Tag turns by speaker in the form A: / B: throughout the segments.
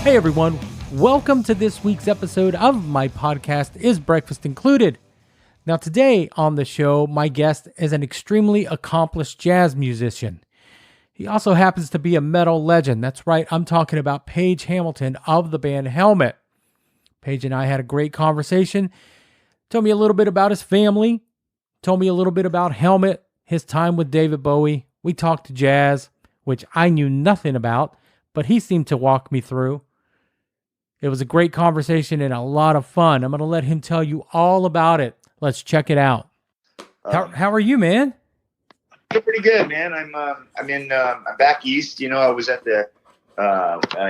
A: Hey everyone, welcome to this week's episode of my podcast, Is Breakfast Included? Now today on the show, my guest is an extremely accomplished jazz musician. He also happens to be a metal legend. That's right, I'm talking about Page Hamilton of the band Helmet. Page and I had a great conversation. Told me a little bit about his family. Told me a little bit about Helmet, his time with David Bowie. We talked jazz, which I knew nothing about, but he seemed to walk me through. It was a great conversation and a lot of fun. I'm going to let him tell you all about it. Let's check it out. How are you, man?
B: Feel pretty good, man. I'm back east. You know, I was at the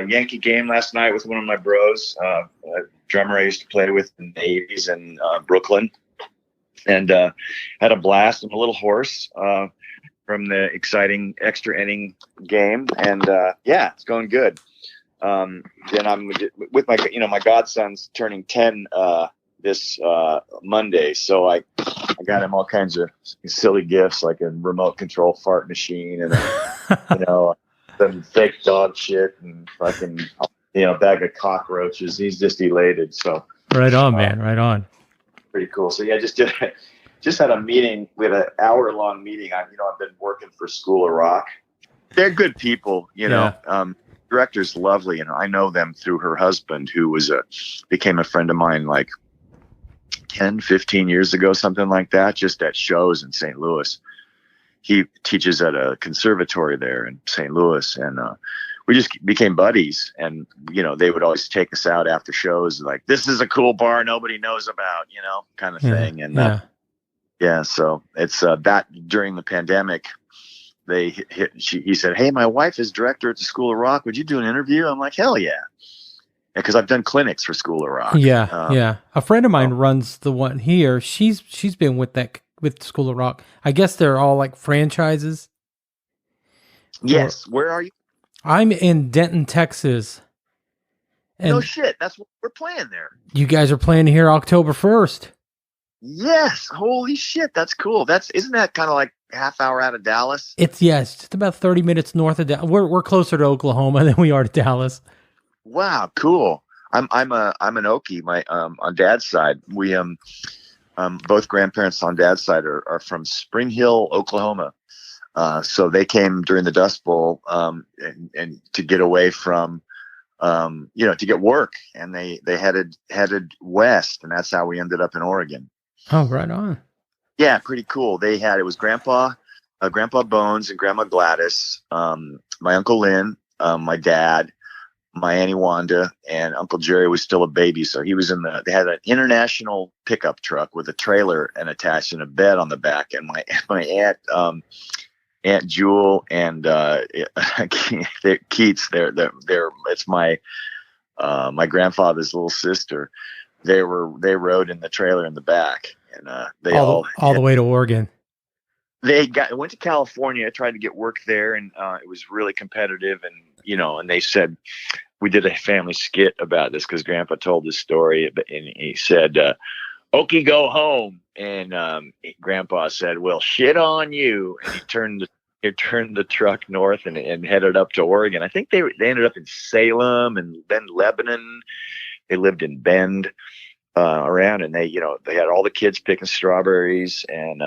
B: Yankee game last night with one of my bros, a drummer I used to play with in the 80s in Brooklyn, and had a blast. I'm a little hoarse from the exciting extra inning game, and yeah, it's going good. Then I'm with my godson's turning 10 this Monday, so I got him all kinds of silly gifts, like a remote control fart machine and some fake dog shit and fucking bag of cockroaches. He's just elated. So
A: right on, man, right on.
B: Pretty cool. So yeah, just had a meeting. We had an hour-long meeting. I've been working for School of Rock. They're good people, Director's lovely, and I know them through her husband, who became a friend of mine like 10, 15 years ago, something like that, just at shows in St. Louis. He teaches at a conservatory there in St. Louis, and we just became buddies. And they would always take us out after shows, like, this is a cool bar nobody knows about, kind of thing. And so it's that during the pandemic. He said, "Hey, my wife is director at the School of Rock. Would you do an interview?" I'm like, "Hell yeah." Because I've done clinics for School of Rock.
A: Yeah. A friend of mine runs the one here. She's been with School of Rock. I guess they're all like franchises.
B: Yes. Where are you?
A: I'm in Denton, Texas. And
B: no shit. That's what we're playing there.
A: You guys are playing here October 1st.
B: Yes. Holy shit. That's cool. Isn't that kind of like half hour out of Dallas?
A: It's just about 30 minutes north of Dallas. We're closer to Oklahoma than we are to Dallas.
B: Wow, cool. I'm an Okie. My on Dad's side, we both grandparents on Dad's side are from Spring Hill, Oklahoma. So they came during the Dust Bowl and to get away from to get work, and they headed west, and that's how we ended up in Oregon.
A: Oh, right on.
B: Yeah, pretty cool. It was Grandpa Bones and Grandma Gladys, my Uncle Lynn, my dad, my Auntie Wanda, and Uncle Jerry was still a baby. So he was they had an international pickup truck with a trailer and attached and a bed on the back. And my Aunt Jewel and Keats, it's my grandfather's little sister. They rode in the trailer in the back. And they all
A: the way to Oregon.
B: They went to California, tried to get work there, and it was really competitive. And and they said, we did a family skit about this because Grandpa told this story, and he said, "Okie, go home." And Grandpa said, "Well, shit on you." And he turned the truck north and headed up to Oregon. I think they ended up in Salem and then Lebanon. They lived in Bend. Around, and they had all the kids picking strawberries, and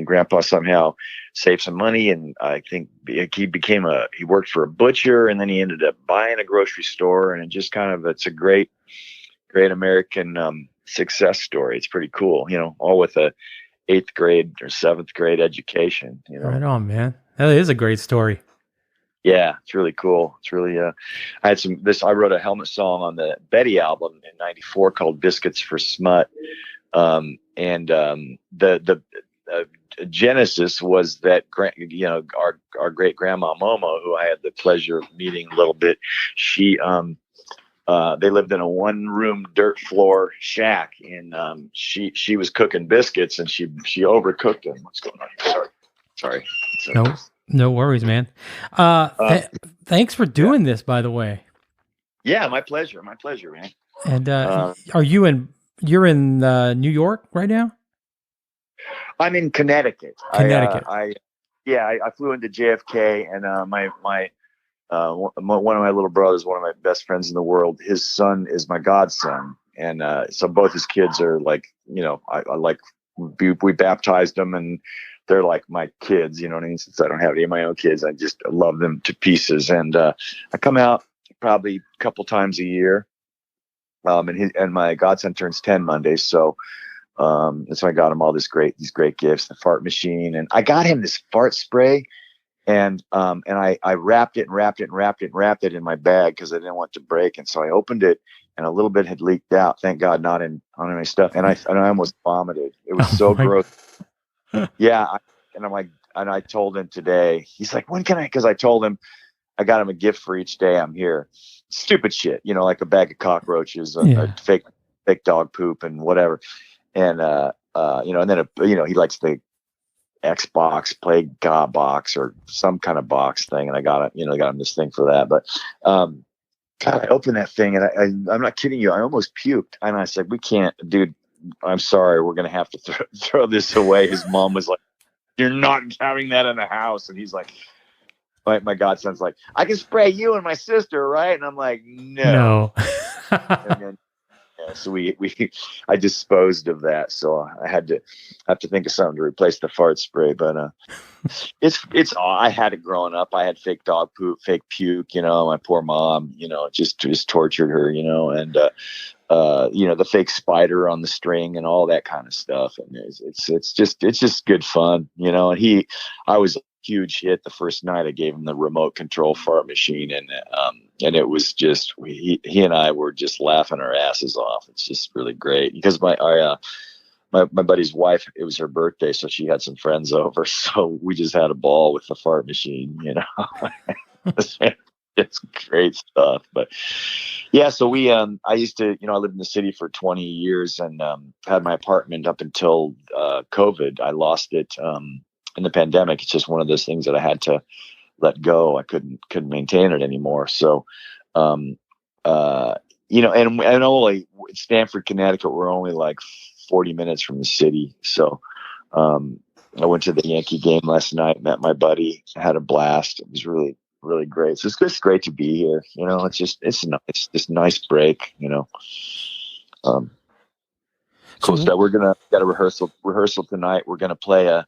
B: Grandpa somehow saved some money, and I think he worked for a butcher, and then he ended up buying a grocery store, and it's a great American success story. It's pretty cool, all with a 8th grade or 7th grade education.
A: Right on, man. That is a great story.
B: Yeah, it's really cool. It's really I wrote a Helmet song on the Betty album in '94 called Biscuits for Smut. The genesis was that our great grandma Momo, who I had the pleasure of meeting a little bit, she they lived in a 1-room dirt floor shack, and she was cooking biscuits, and she overcooked them. What's going on? Sorry.
A: No worries, man. Thanks for doing this, by the way.
B: Yeah, my pleasure, man.
A: And you're in New York right now?
B: I'm in Connecticut.
A: Connecticut.
B: I flew into JFK, and my one of my little brothers, one of my best friends in the world, his son is my godson. And so both his kids are like, I like, we baptized them and they're like my kids, you know what I mean? Since I don't have any of my own kids, I just love them to pieces. And I come out probably a couple times a year. And my godson turns 10 Mondays. So I got him all these great gifts, the fart machine. And I got him this fart spray. And I wrapped it in my bag because I didn't want it to break. And so I opened it and a little bit had leaked out. Thank God, not in on my stuff. And I almost vomited. It was so gross. Yeah. And I told him today, he's like, when can I, cause I told him I got him a gift for each day I'm here. Stupid shit, like a bag of cockroaches, a fake dog poop and whatever. And, and then, he likes the Xbox play God box or some kind of box thing. And I got him this thing for that. But, God, I opened that thing and I'm not kidding you. I almost puked. And I said, we can't, dude, I'm sorry. We're going to have to throw this away. His mom was like, you're not having that in the house. And he's like, my godson's like, I can spray you and my sister, right? And I'm like, no. And then, so I disposed of that. So I have to think of something to replace the fart spray. But I had it growing up. I had fake dog poop, fake puke. My poor mom. Just tortured her. And the fake spider on the string and all that kind of stuff. And it's just good fun. And I was a huge hit the first night. I gave him the remote control fart machine, and it was just he and I were just laughing our asses off. It's just really great because my buddy's wife, it was her birthday, so she had some friends over, so we just had a ball with the fart machine. It's great stuff. But yeah, so I used to, I lived in the city for 20 years and had my apartment up until COVID. I lost it in the pandemic. It's just one of those things that I had to let go. I couldn't maintain it anymore. So, and only Stamford, Connecticut, we're only like 40 minutes from the city. So, I went to the Yankee game last night, met my buddy, had a blast. It was really, really great. So it's just great to be here. It's this nice break, cool stuff. We're got a rehearsal tonight. We're going to play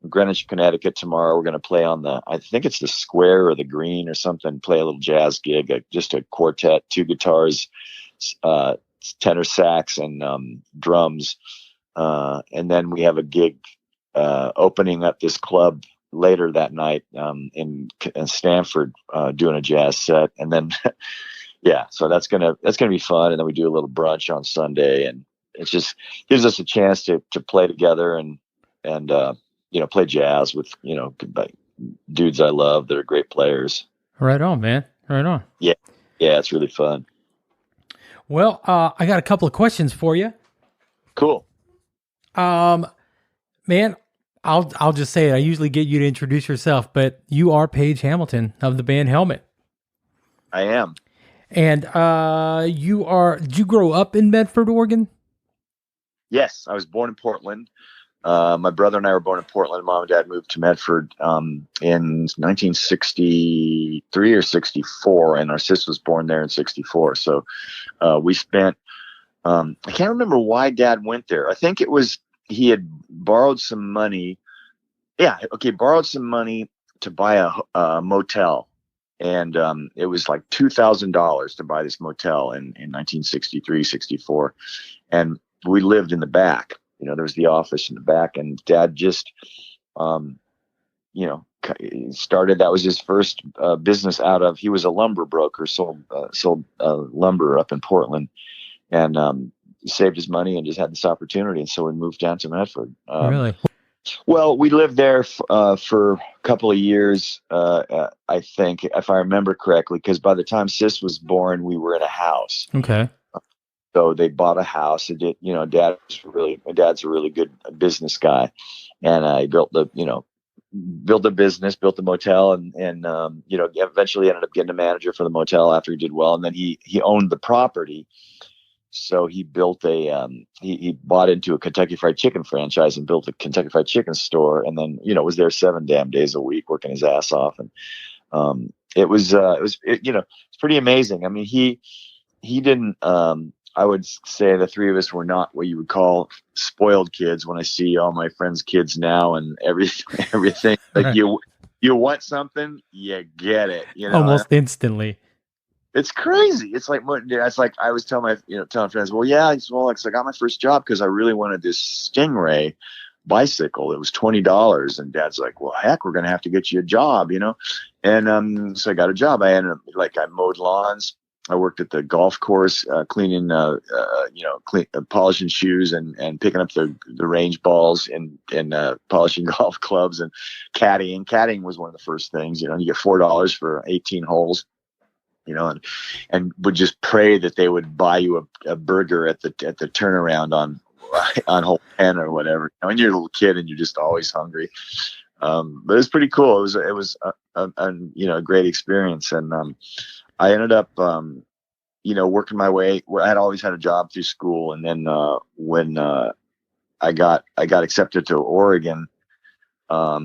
B: Greenwich, Connecticut tomorrow. We're going to play on I think it's the square or the green or something, play a little jazz gig, just a quartet, 2 guitars, tenor sax and drums. And then we have a gig opening up this club later that night in Stamford, doing a jazz set. And then, yeah, so that's gonna be fun. And then we do a little brunch on Sunday, and it just gives us a chance to play together and play jazz with dudes I love that are great players.
A: Right on, man. Right on.
B: Yeah, it's really fun.
A: Well, I got a couple of questions for you.
B: Cool.
A: Man, I'll just say it. I usually get you to introduce yourself, but you are Paige Hamilton of the band Helmet.
B: I am.
A: And did you grow up in Medford, Oregon?
B: Yes, I was born in Portland. My brother and I were born in Portland. Mom and Dad moved to Medford in 1963 or 64, and our sister was born there in 64. So we spent, I can't remember why Dad went there. I think it was he had borrowed some money. Yeah, okay, borrowed some money to buy a motel. And it was like $2,000 to buy this motel in 1963, 64. And we lived in the back. There was the office in the back, and Dad just, started. That was his first business he was a lumber broker, sold lumber up in Portland, and saved his money and just had this opportunity. And so we moved down to Medford.
A: Really?
B: Well, we lived there for a couple of years, I think, if I remember correctly, because by the time Sis was born, we were in a house.
A: Okay.
B: So they bought a house. It did, my dad's a really good business guy, and he built a business, built the motel, and eventually ended up getting a manager for the motel after he did well, and then he owned the property. So he built he bought into a Kentucky Fried Chicken franchise and built a Kentucky Fried Chicken store, and then was there 7 damn days a week working his ass off, and it's pretty amazing. I mean, he didn't, I would say the three of us were not what you would call spoiled kids. When I see all my friends' kids now and everything, like
A: Right.
B: you want something, you get it,
A: Almost instantly.
B: it's crazy. It's like I was telling telling friends, well, yeah, it's I got my first job because I really wanted this Stingray bicycle. It was $20, and Dad's like, well, heck, we're gonna have to get you a job, and so I got a job. I ended up I mowed lawns. I worked at the golf course, cleaning, polishing shoes and picking up the range balls and polishing golf clubs and caddying. Caddying was one of the first things. You get $4 for 18 holes. And would just pray that they would buy you a burger at the turnaround on hole 10 or whatever. And you're a little kid and you're just always hungry. But it was pretty cool. It was a great experience. And I ended up working my way. I had always had a job through school, and then when I got accepted to Oregon, I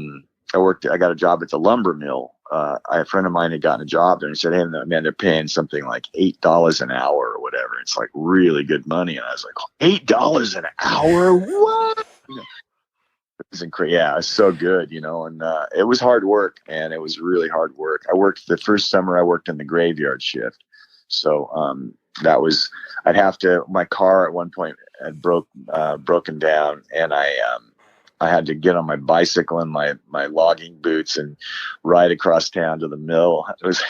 B: got a job at the lumber mill. A friend of mine had gotten a job there, and he said, "Hey, man, they're paying something like $8 an hour or whatever. It's like really good money." And I was like, $8 an hour? What? It was incredible. Yeah, it was so good, and it was hard work, and it was really hard work. The first summer I worked in the graveyard shift. So my car at one point had broken down, and I had to get on my bicycle and my logging boots and ride across town to the mill. It was,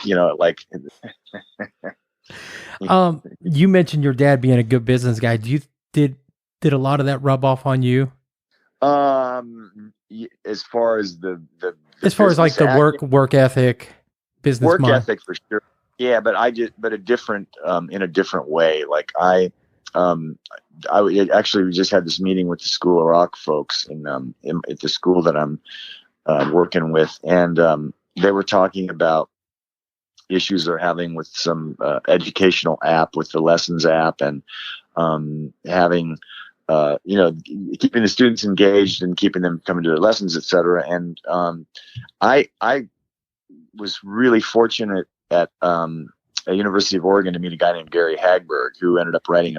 A: You mentioned your dad being a good business guy. Did a lot of that rub off on you?
B: As far as
A: as far as like the work ethic, business
B: work
A: mind.
B: ethic for sure. Yeah, but in a different way. Like I actually, we just had this meeting with the School of Rock folks at the school that I'm working with, and they were talking about issues they're having with some educational app, with the lessons app, and having keeping the students engaged and keeping them coming to their lessons, etc. And I was really fortunate at University of Oregon to meet a guy named Gary Hagberg, who ended up writing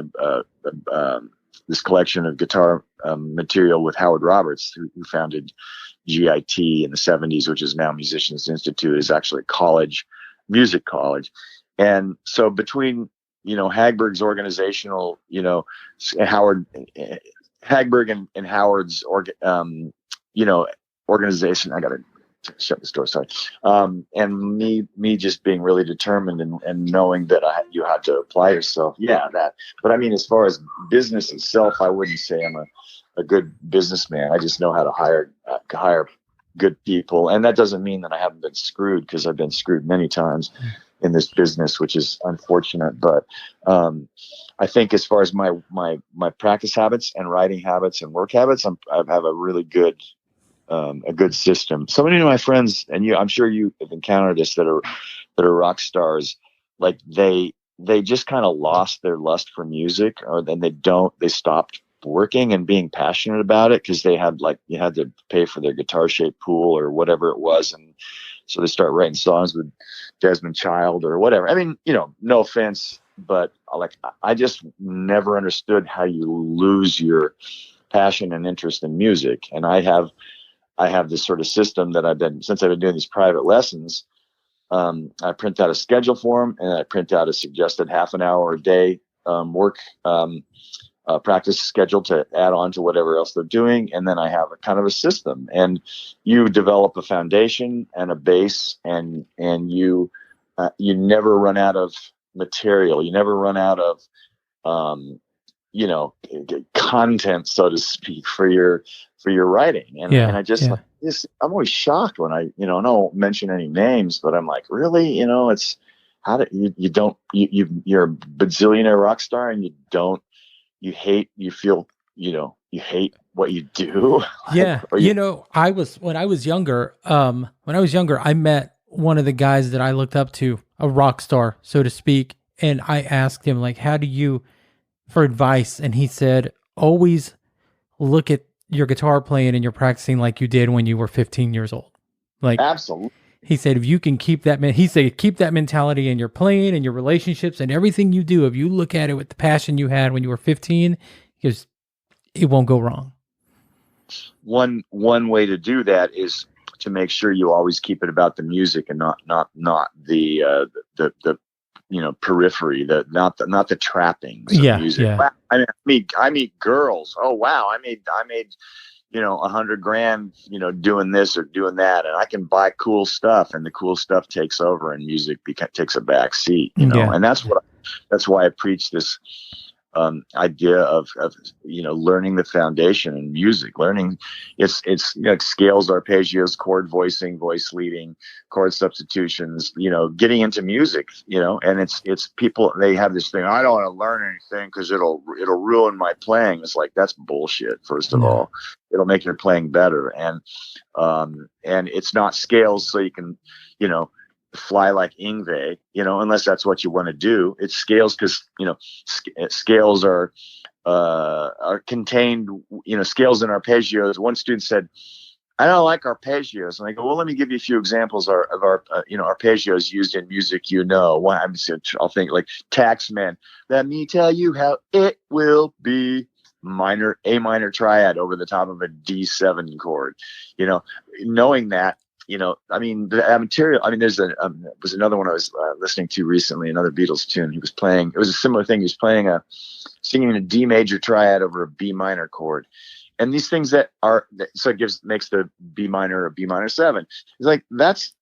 B: this collection of guitar material with Howard Roberts, who founded GIT in the 70s, which is now Musicians Institute, is actually a music college. And so between Hagberg's organizational, Hagberg and Howard's organization. I got to shut this door. Sorry. And me just being really determined and knowing that you had to apply yourself. Yeah, that. But I mean, as far as business itself, I wouldn't say I'm a good businessman. I just know how to hire good people, and that doesn't mean that I haven't been screwed, because I've been screwed many times in this business, which is unfortunate. But I think as far as my practice habits and writing habits and work habits, I have a really good system. So many of my friends, and I'm sure you have encountered this, that are rock stars, like they just kind of lost their lust for music, or then they stopped working and being passionate about it, because they had you had to pay for their guitar shaped pool or whatever it was, and so they start writing songs with Desmond Child or whatever. I mean, no offense, but I just never understood how you lose your passion and interest in music. And I have this sort of system that since I've been doing these private lessons. I print out a schedule for them, and I print out a suggested half an hour a day work practice schedule to add on to whatever else they're doing. And then I have a kind of a system, and you develop a foundation and a base, and you never run out of material. You never run out of, content, so to speak, for your writing. And I just, I'm always shocked when I don't mention any names, but I'm like, really, it's how do you're a bazillionaire rock star, and you hate what you do.
A: Yeah. when I was younger, I met one of the guys that I looked up to, a rock star, so to speak. And I asked him, for advice. And he said, always look at your guitar playing and you're practicing like you did when you were 15 years old.
B: Absolutely.
A: He said, if you can keep that, he said, keep that mentality in your playing and your relationships and everything you do. If you look at it with the passion you had when you were 15, because it won't go wrong.
B: One way to do that is to make sure you always keep it about the music and not the periphery, not the trappings of music.
A: Yeah.
B: Wow, I meet girls. Oh wow, I made $100,000 doing this or doing that, and I can buy cool stuff, and the cool stuff takes over, and music takes a back seat. And that's why I preach this idea of learning the foundation in music. Learning it's scales, arpeggios, chord voicing, voice leading, chord substitutions. Getting into music. And it's people, they have this thing. I don't want to learn anything because it'll ruin my playing. It's like, that's bullshit. First of all, it'll make your playing better, and it's not scales so you can fly like Ingve, unless that's what you want to do. It's scales because scales are contained. Scales and arpeggios. One student said, "I don't like arpeggios," and I go, "Well, let me give you a few examples of our arpeggios used in music. I'll think like Taxman. Let me tell you how it will be." A minor triad over the top of a D7 chord. Knowing that. The material. There's was another one I was listening to recently, another Beatles tune. He was playing. It was a similar thing. He was playing singing a D major triad over a B minor chord, and these things makes the B minor a B minor 7. It's like, that's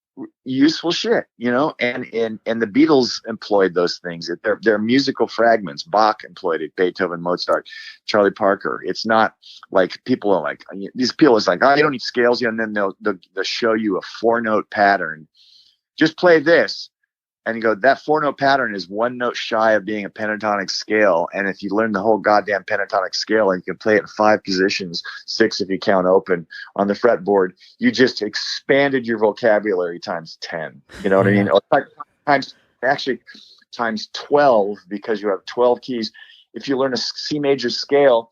B: useful shit, and the Beatles employed those things. They're musical fragments. Bach employed it, Beethoven, Mozart, Charlie Parker. It's not like people are like, these people is like, oh, you don't need scales, and then they'll show you a 4-note pattern. Just play this. And you go, that 4-note pattern is 1 note shy of being a pentatonic scale. And if you learn the whole goddamn pentatonic scale and you can play it in 5 positions, 6 if you count open on the fretboard, you just expanded your vocabulary times 10. You know what I mean? Times 12, because you have 12 keys. If you learn a C major scale,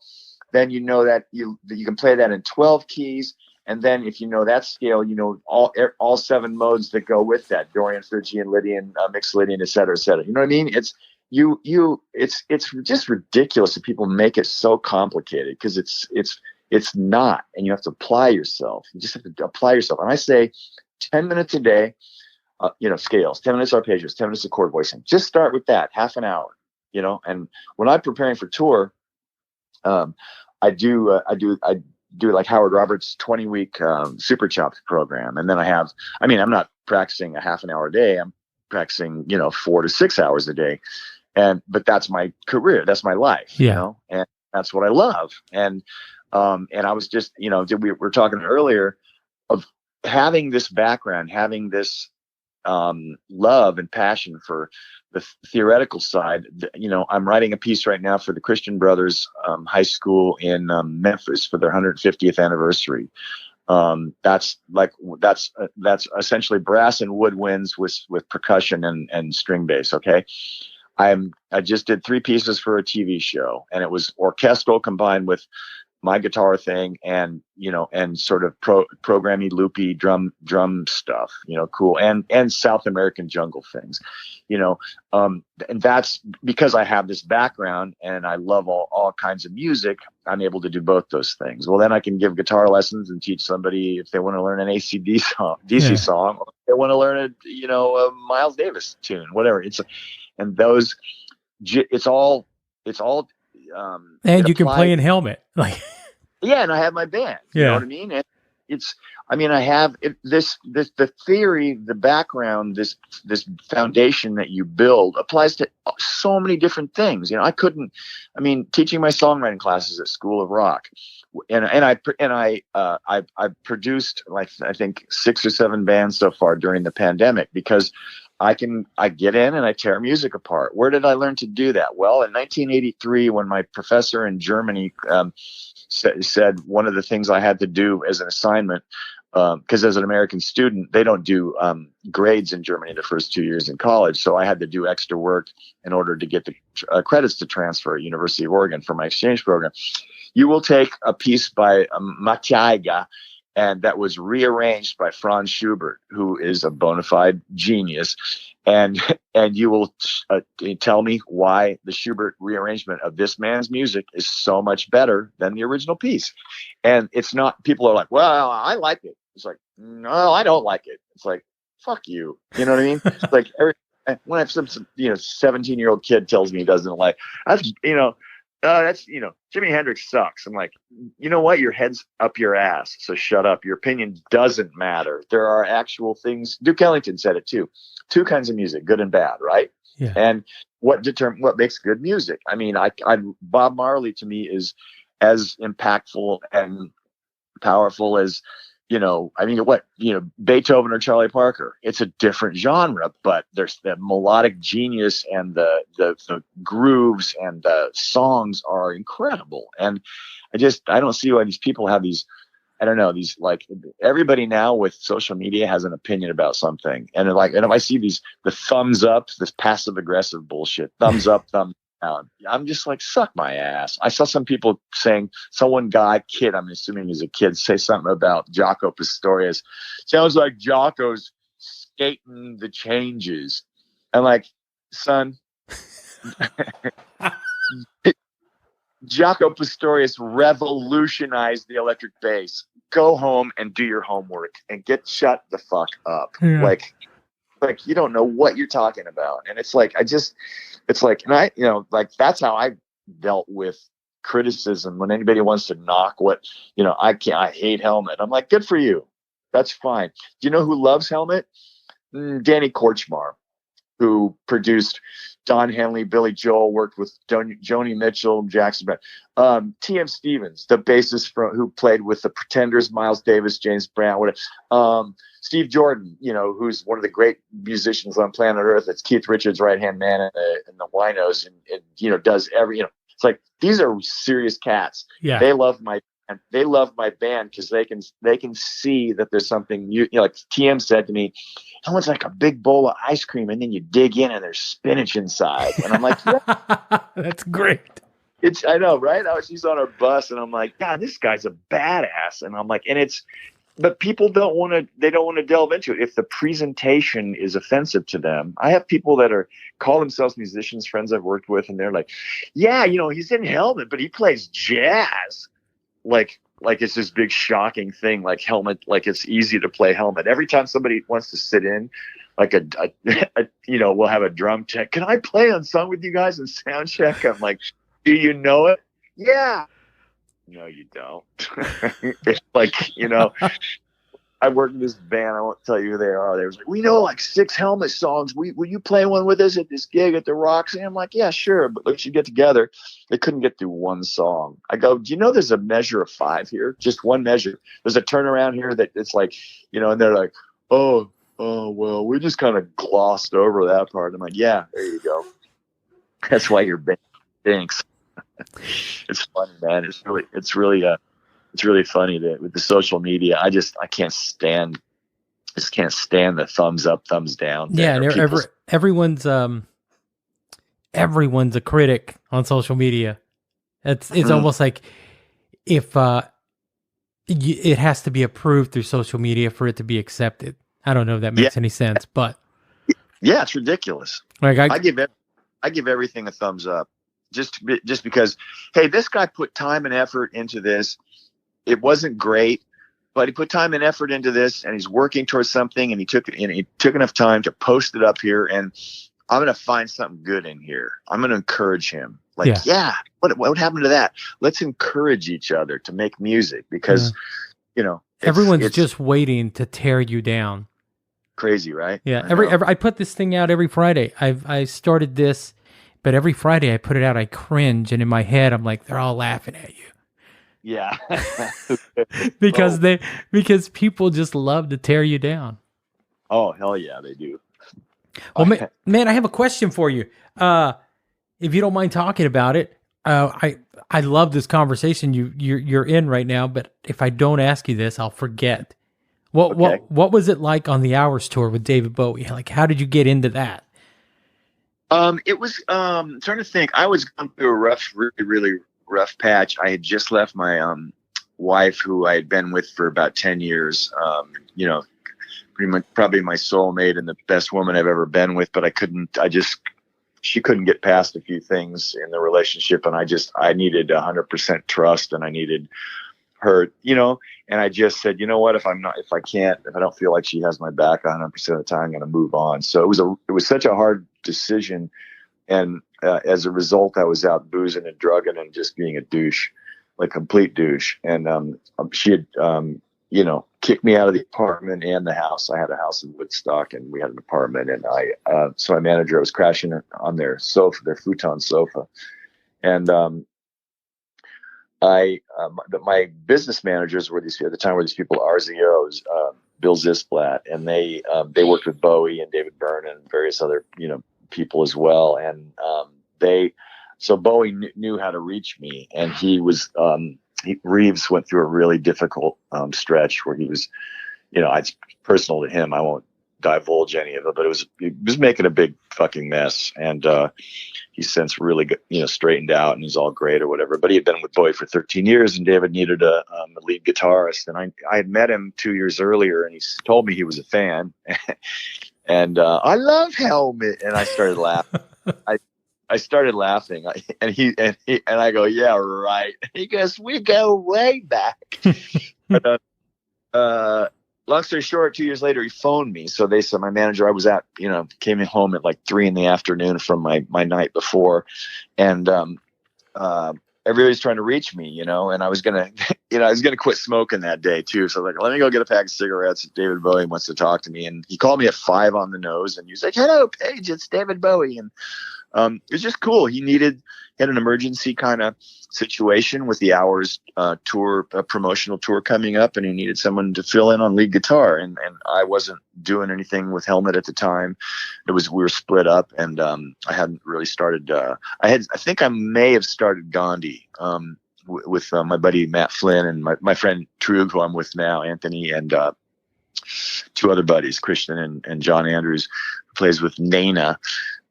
B: then you know that you can play that in 12 keys. And then if you know that scale, all 7 modes that go with that: Dorian, Phrygian, Lydian, mixed Lydian, et cetera, et cetera. You know what I mean? It's just ridiculous that people make it so complicated, because it's not, and you have to apply yourself. You just have to apply yourself. And I say 10 minutes a day, scales, 10 minutes arpeggios, 10 minutes of chord voicing. Just start with that, half an hour, and when I'm preparing for tour, I do like Howard Roberts' 20-week Super Chopped program. And then I'm not practicing a half an hour a day. I'm practicing, 4 to 6 hours a day. But that's my career. That's my life, and that's what I love. And I was just, we were talking earlier of having this background, having this love and passion for the theoretical side. I'm writing a piece right now for the Christian Brothers High School in Memphis for their 150th anniversary. That's essentially brass and woodwinds with percussion and string bass. Okay. I just did 3 pieces for a TV show, and it was orchestral combined with my guitar thing and sort of programmy loopy drum stuff, cool, and South American jungle things, and that's because I have this background and I love all kinds of music. I'm able to do both those things. Well, then I can give guitar lessons and teach somebody if they want to learn an DC song, or if they want to learn a Miles Davis tune, whatever. It's all
A: and you can play in helmet, like.
B: Yeah, and I have my band. You know what I mean? And I have the theory, the background, this foundation that you build applies to so many different things. Teaching my songwriting classes at School of Rock, and I produced, like, I think 6 or 7 bands so far during the pandemic, because I get in and I tear music apart. Where did I learn to do that? Well, in 1983, when my professor in Germany said one of the things I had to do as an assignment, because as an American student, they don't do grades in Germany the first 2 years in college. So I had to do extra work in order to get the credits to transfer at University of Oregon for my exchange program. You will take a piece by Matjaiga, and that was rearranged by Franz Schubert, who is a bona fide genius. And you will tell me why the Schubert rearrangement of this man's music is so much better than the original piece. And it's not, people are like, well, I like it. It's like, no, I don't like it. It's like, fuck you. You know what I mean? It's like when I have some 17-year-old kid tells me he doesn't like, that's, Jimi Hendrix sucks. I'm like, you know what? Your head's up your ass, so shut up. Your opinion doesn't matter. There are actual things. Duke Ellington said it too. Two kinds of music, good and bad, right?
A: Yeah.
B: And what makes good music? I mean, Bob Marley to me is as impactful and powerful as, Beethoven or Charlie Parker. It's a different genre, but there's the melodic genius and the grooves and the songs are incredible. And I don't see why these people have these, I don't know, these, like, everybody now with social media has an opinion about something. And if I see the thumbs up, this passive aggressive bullshit, thumbs up, thumbs down, I'm just like, suck my ass. I saw some people saying, kid, I'm assuming he's a kid, say something about Jaco Pastorius. Sounds like Jaco's skating the changes. I'm like, son, Jaco Pastorius revolutionized the electric bass. Go home and do your homework and shut the fuck up.
A: Yeah.
B: Like you don't know what you're talking about. And it's like, that's how I dealt with criticism. When anybody wants to knock I hate Helmet. I'm like, good for you. That's fine. Do you know who loves Helmet? Danny Korchmar, who produced Don Henley, Billy Joel, worked with Joni Mitchell, Jackson Brown. T.M. Stevens, the bassist who played with the Pretenders, Miles Davis, James Brown, whatever. Steve Jordan, who's one of the great musicians on planet Earth. It's Keith Richards' right-hand man in the Winos, and does it's like, these are serious cats.
A: Yeah.
B: They love my band because they can see that there's something new. Like TM said to me, "Someone's like a big bowl of ice cream, and then you dig in, and there's spinach inside." And I'm like, yeah.
A: That's great.
B: I know, right? She's on our bus, and I'm like, God, this guy's a badass. And I'm like, but people don't want to delve into it if the presentation is offensive to them. I have people that call themselves musicians, friends I've worked with, and they're like, yeah, he's in Helmet, but he plays jazz. Like it's this big shocking thing, like Helmet, like it's easy to play Helmet. Every time somebody wants to sit in, like we'll have a drum check. Can I play on song with you guys and sound check? I'm like, do you know it? Yeah. No, you don't. It's like, I work in this band. I won't tell you who they are. They was like, we know like 6 Helmet songs. Will you play one with us at this gig at the Roxy? I'm like, yeah, sure. But let's get together. They couldn't get through one song. I go, do you know there's a measure of 5 here? Just one measure. There's a turnaround here that it's like, and they're like, oh, well, we just kind of glossed over that part. I'm like, yeah, there you go. That's why your band stinks. It's funny, man. It's really funny that with the social media, I can't stand the thumbs up, thumbs down.
A: Yeah, and everyone's a critic on social media. It's almost like if it has to be approved through social media for it to be accepted. I don't know if that makes any sense, but
B: yeah, it's ridiculous.
A: Like
B: I give everything a thumbs up, just because, hey, this guy put time and effort into this. It wasn't great, but he put time and effort into this, and he's working towards something, and he took enough time to post it up here, and I'm going to find something good in here. I'm going to encourage him. Like, what happened to that? Let's encourage each other to make music because,
A: everyone's just waiting to tear you down.
B: Crazy, right?
A: Yeah. I put this thing out every Friday. I started this, but every Friday I put it out, I cringe, and in my head I'm like, they're all laughing at you.
B: Yeah.
A: because people just love to tear you down.
B: Oh, hell yeah, they do.
A: Well, man, I have a question for you. If you don't mind talking about it, I love this conversation you're in right now, but if I don't ask you this, I'll forget. What was it like on the Hours tour with David Bowie? Like, how did you get into that?
B: It was trying to think. I was going through a really, really rough patch. I had just left my wife, who I had been with for about 10 years, you know, pretty much probably my soulmate and the best woman I've ever been with, but she couldn't get past a few things in the relationship. And I needed 100% trust, and I needed her, you know, and I just said, you know what, if I don't feel like she has my back 100% of the time, I'm going to move on. So it was such a hard decision. And as a result, I was out boozing and drugging and just being a douche, like complete douche. And she had, you know, kicked me out of the apartment and the house. I had a house in Woodstock, and we had an apartment. And so my manager, I was crashing on their sofa, their futon sofa. And my business managers were at the time were these people, RZOs, Bill Zisblatt, and they worked with Bowie and David Byrne and various other, you know, people as well. And so Bowie knew how to reach me, and Reeves went through a really difficult stretch where he was, you know, it's personal to him. I won't divulge any of it, but he was making a big fucking mess. And he's since really, you know, straightened out, and he's all great or whatever. But he had been with Bowie for 13 years, and David needed a lead guitarist. And I had met him 2 years earlier, and he told me he was a fan. And I love Helmet, and I started laughing. I started laughing, and I go, yeah, right. He goes, we go way back. But, long story short, 2 years later, he phoned me. So my manager, I was came home at like 3 p.m. from my night before, and everybody's trying to reach me, you know, and I was gonna quit smoking that day too. So like, let me go get a pack of cigarettes. David Bowie wants to talk to me, and he called me at 5 on the nose, and he was like, "Hello, Paige, it's David Bowie," and it was just cool. He had an emergency kind of situation with the Hours tour, promotional tour coming up, and he needed someone to fill in on lead guitar. And I wasn't doing anything with Helmet at the time. We were split up, and I hadn't really started. I think I may have started Gandhi with my buddy Matt Flynn and my friend Trug, who I'm with now, Anthony, and 2 other buddies, Christian and John Andrews, who plays with Nana.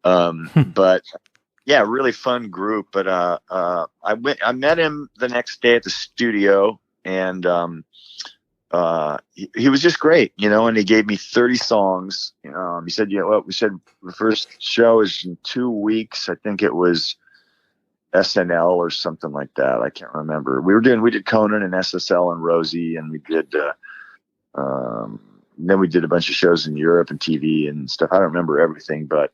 B: But yeah, really fun group. But I met him the next day at the studio, and he was just great, you know. And he gave me 30 songs. He said, "Yeah, well, we said the first show is in 2 weeks. I think it was SNL or something like that. I can't remember. We did Conan and SSL and Rosie, and we did." Then we did a bunch of shows in Europe and TV and stuff. I don't remember everything, but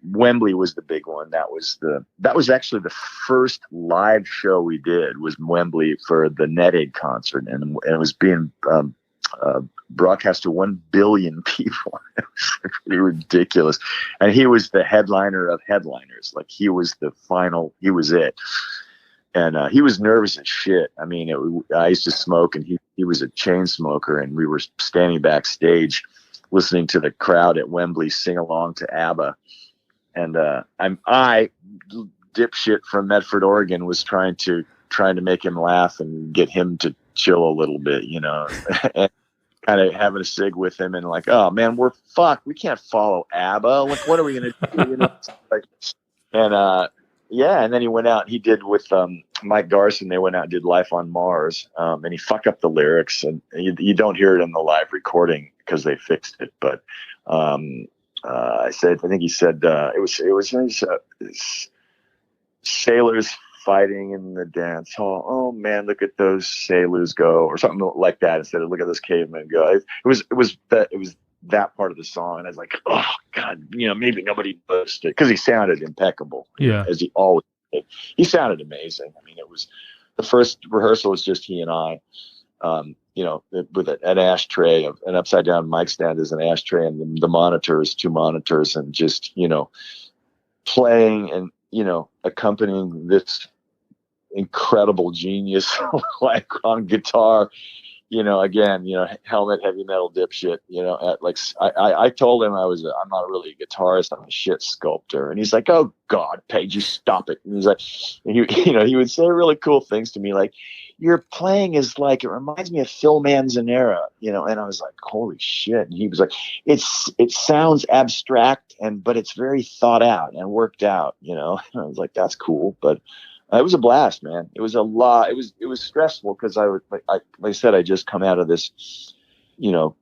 B: Wembley was the big one. That was actually the first live show we did, was Wembley for the Net Aid concert, and it was being broadcast to 1 billion people. It was pretty ridiculous. And he was the headliner of headliners. Like, he was it. And he was nervous as shit. I mean, I used to smoke, and he was a chain smoker, and we were standing backstage listening to the crowd at Wembley sing along to ABBA. And I, dipshit from Medford, Oregon, was trying to make him laugh and get him to chill a little bit, you know, and kind of having a cig with him, and like, oh man, we're fucked. We can't follow ABBA. Like, what are we gonna do? You know? And then he went out. He did with Mike Garson. They went out and did Life on Mars, and he fucked up the lyrics, and you don't hear it in the live recording because they fixed it. But I think he said it was sailors fighting in the dance hall. Oh man, look at those sailors go, or something like that. Instead of look at those cavemen go. It was that part of the song, and I was like, oh god, you know, maybe nobody noticed it, because he sounded impeccable, as he always did. He sounded amazing. I mean, it was the first rehearsal was just he and I, you know, with an ashtray, an upside down mic stand as an ashtray, and the monitors, 2 monitors, and just, you know, playing and, you know, accompanying this incredible genius like on guitar. You know, again, you know, Helmet, heavy metal dipshit, you know, I told him I'm not really a guitarist, I'm a shit sculptor. And he's like, oh God, Paige, you stop it. And he's like, he would say really cool things to me, like, your playing is like, it reminds me of Phil Manzanera, you know. And I was like, holy shit. And he was like, it sounds abstract, but it's very thought out and worked out, you know. And I was like, that's cool. But It was a blast, man. It was a lot. It was stressful because like I said, I just come out of this, you know,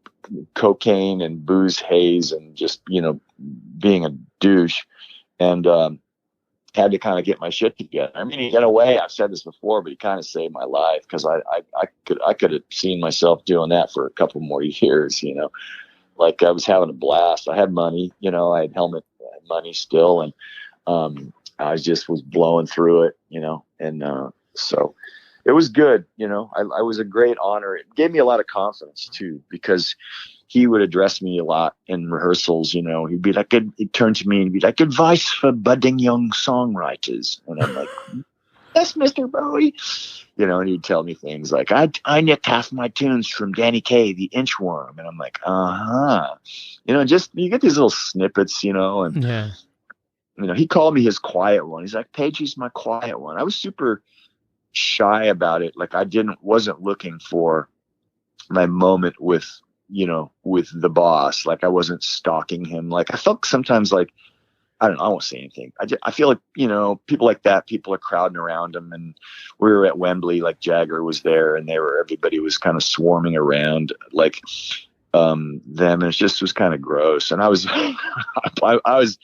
B: cocaine and booze haze and just, being a douche, and had to kind of get my shit together. I mean, in a way, I've said this before, but he kind of saved my life, because I could have seen myself doing that for a couple more years. Like, I was having a blast. I had money, I had helmet money still, and I just was blowing through it, and so it was good. I was a great honor. It gave me a lot of confidence too, because he would address me a lot in rehearsals. He'd be like, he'd turn to me and be like, "Advice for budding young songwriters," and I'm like, "Yes, Mr. Bowie." And he'd tell me things like, I nicked half my tunes from Danny Kaye, the Inchworm. And I'm like, just, you get these little snippets, and,
A: Yeah.
B: He called me his quiet one. He's like, "Pagey's my quiet one." I was super shy about it. Like, wasn't looking for my moment with the boss. Like, I wasn't stalking him. Like, I felt sometimes like, I don't know, I won't say anything. I feel like, people like that, people are crowding around him. And we were at Wembley, like Jagger was there, and everybody was kind of swarming around like them. And it was kind of gross. And I was, I was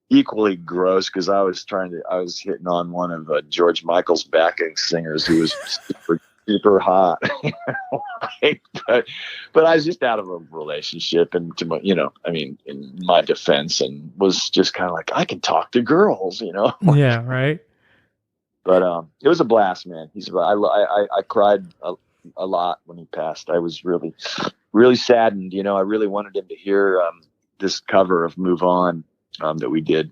B: equally gross, because I was hitting on one of George Michael's backing singers, who was super hot. but I was just out of a relationship, and in my defense, and was just kind of like, I can talk to girls,
A: Yeah, right.
B: But it was a blast, man. I cried a lot when he passed. I was really, really saddened. I really wanted him to hear this cover of "Move On" that we did,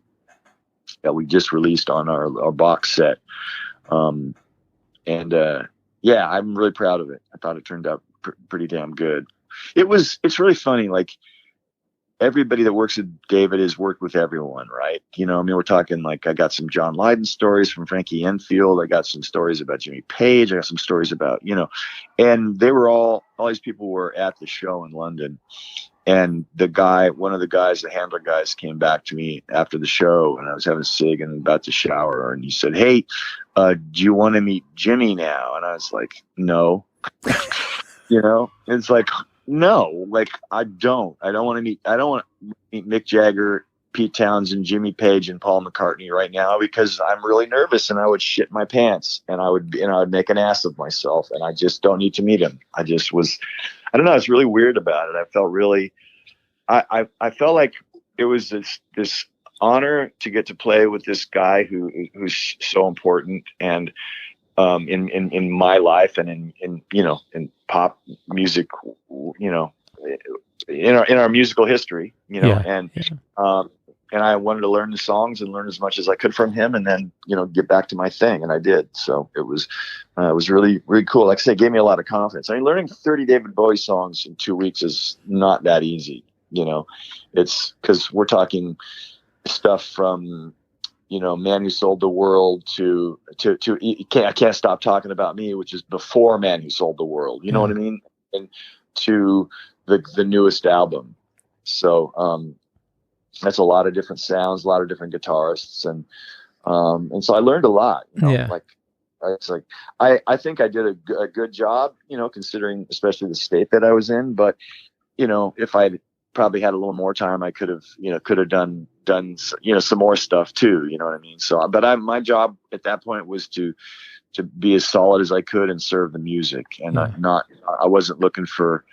B: that we just released on our box set. Yeah, I'm really proud of it. I thought it turned out pretty damn good. It's really funny. Like, everybody that works with David has worked with everyone, right? We're talking, like, I got some John Lydon stories from Frankie Enfield. I got some stories about Jimmy Page. I got some stories about, and they were all these people were at the show in London. And one of the guys, the handler guys, came back to me after the show, and I was having a cig and about to shower, and he said, "Hey, do you want to meet Jimmy now?" And I was like, "No." It's like, no, like, I don't want to meet Mick Jagger, Pete Townsend, Jimmy Page, and Paul McCartney right now, because I'm really nervous, and I would shit my pants, and I would make an ass of myself, and I just don't need to meet him. I don't know. It's really weird about it. I felt really, I felt like it was this honor to get to play with this guy who's so important, and in my life, and in pop music, in our musical history, and I wanted to learn the songs and learn as much as I could from him, and then, get back to my thing. And I did. So it was really, really cool. Like I say, it gave me a lot of confidence. I mean, learning 30 David Bowie songs in 2 weeks is not that easy. It's because we're talking stuff from, Man Who Sold the World to I Can't Stop Talking About Me, which is before Man Who Sold the World. You know what I mean? And to the newest album. So, that's a lot of different sounds, a lot of different guitarists, and so I learned a lot. Like, it's like, I think I did a good job, considering especially the state that I was in. But if I'd probably had a little more time, I could have done some more stuff too. You know what I mean? So, but my job at that point was to be as solid as I could and serve the music, and I wasn't looking for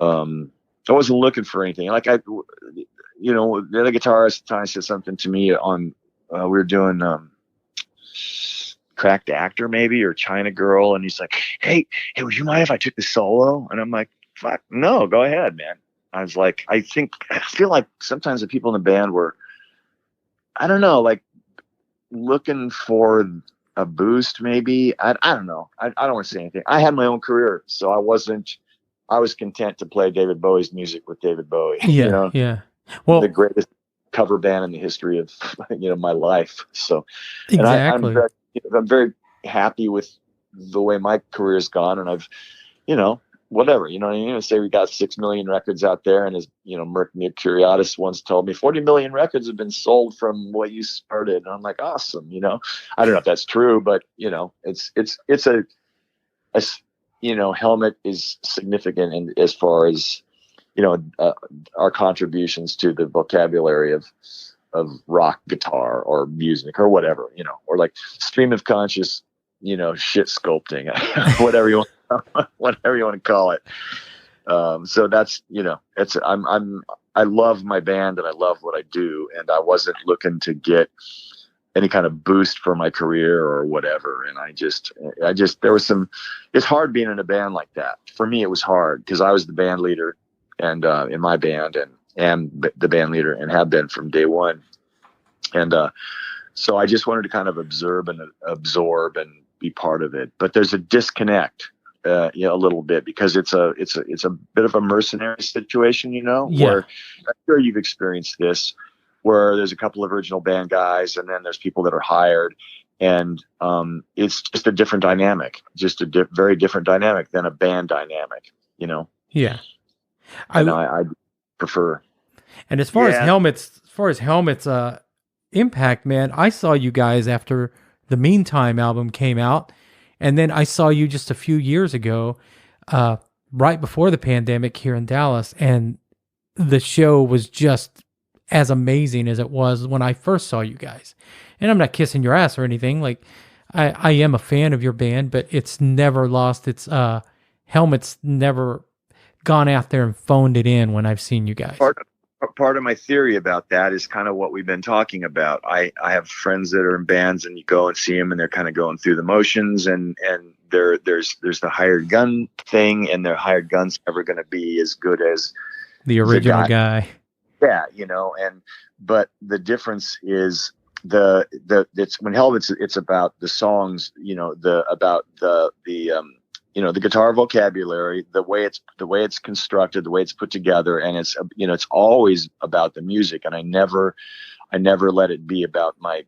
B: anything. Like, the other guitarist times said something to me on, we were doing Cracked Actor maybe, or China Girl, and he's like, hey, would you mind if I took the solo? And I'm like, fuck, no, go ahead, man. I was like, I feel like sometimes the people in the band were, I don't know, like, looking for a boost maybe. I don't know. I don't want to say anything. I had my own career, so I was content to play David Bowie's music with David Bowie.
A: Yeah, yeah. Well,
B: the greatest cover band in the history of my life. So,
A: exactly.
B: And I'm very happy with the way my career has gone, and I've whatever, you know what I mean? Say we got 6 million records out there, and as Mercuriadis once told me, 40 million records have been sold from what you started. And I'm like, awesome, I don't know if that's true, but it's a Helmet is significant in as far as our contributions to the vocabulary of rock guitar or music or whatever, or like stream of conscious, shit sculpting, whatever you want to call it. So that's, I love my band and I love what I do. And I wasn't looking to get any kind of boost for my career or whatever. And there was it's hard being in a band like that. For me, it was hard because I was the band leader and, in my band and the band leader and have been from day one. And, so I just wanted to kind of absorb and be part of it. But there's a disconnect, a little bit, because it's a bit of a mercenary situation, where I'm sure you've experienced this, where there's a couple of original band guys and then there's people that are hired, and it's just a different dynamic, just a very different dynamic than a band dynamic,
A: Yeah.
B: I prefer.
A: And as far as Helmet's impact, man, I saw you guys after the Meantime album came out, and then I saw you just a few years ago, right before the pandemic here in Dallas, and the show was just as amazing as it was when I first saw you guys. And I'm not kissing your ass or anything. Like, I am a fan of your band, but it's never lost its Helmet's never gone out there and phoned it in when I've seen you guys.
B: Part of my theory about that is kind of what we've been talking about. I have friends that are in bands, and you go and see them and they're kind of going through the motions, and there's the hired gun thing, and their hired gun's never going to be as good as
A: the original guy.
B: Yeah. But the difference is it's when Helmet's, it's about the songs, about the guitar vocabulary, the way it's constructed, the way it's put together, and it's it's always about the music. And I never let it be about my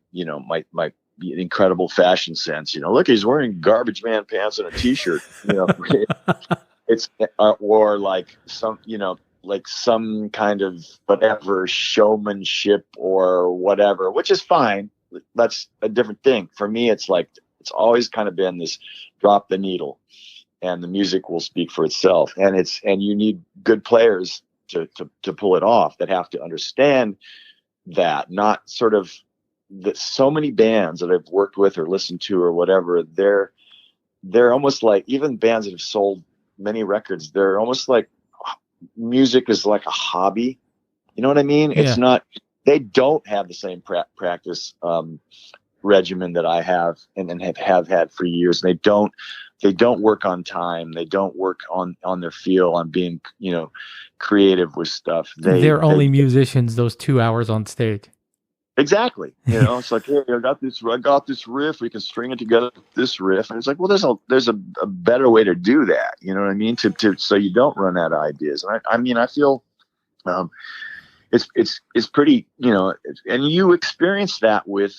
B: incredible fashion sense. Look, he's wearing Garbage Man pants and a t-shirt. It's or like some kind of whatever showmanship or whatever, which is fine. That's a different thing. For me, it's always kind of been this drop the needle, and the music will speak for itself. And you need good players to pull it off, that have to understand that, not sort of that. So many bands that I've worked with or listened to or whatever, they're almost like, even bands that have sold many records, they're almost like music is like a hobby. You know what I mean? Yeah. It's not, they don't have the same practice regimen that I have and have had for years. They don't work on time. They don't work on their feel, on being, creative with stuff.
A: They're only musicians those 2 hours on stage.
B: Exactly. It's like, hey, I got this riff. We can string it together with this riff. And it's like, well, there's a better way to do that. You know what I mean? To so you don't run out of ideas. And I feel it's pretty, and you experience that with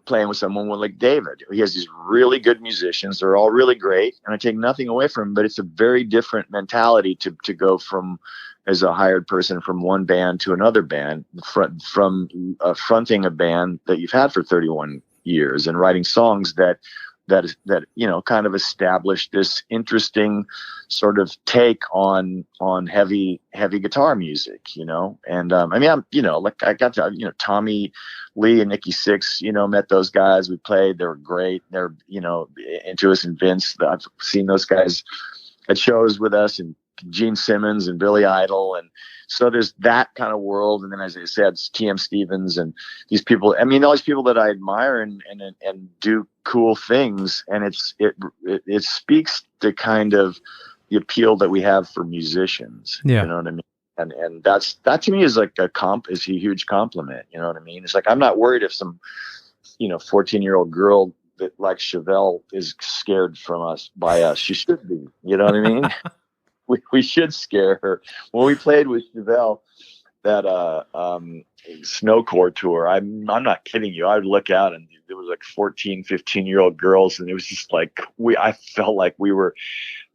B: playing with someone like David. He has these really good musicians. They're all really great, and I take nothing away from him, but it's a very different mentality to go from, as a hired person, from one band to another band, from fronting a band that you've had for 31 years and writing songs that kind of established this interesting sort of take on heavy guitar music, and I got to, Tommy Lee and Nikki Sixx, met those guys. We played, they were great. They're, Intuos and Vince. I've seen those guys at shows with us, and Gene Simmons and Billy Idol. And so there's that kind of world. And then, as I said, TM Stevens and these people, all these people that I admire and do cool things. And it speaks to kind of the appeal that we have for musicians.
A: Yeah.
B: You know what I mean? And that to me is like is a huge compliment. You know what I mean? It's like, I'm not worried if some, 14-year-old girl that likes Chevelle is scared by us. She should be, you know what I mean? We should scare her. When we played with Chevelle, that Snowcore tour, I'm not kidding you. I would look out and there was was like 14, 15-year-old girls. And it was just like, I felt like we were,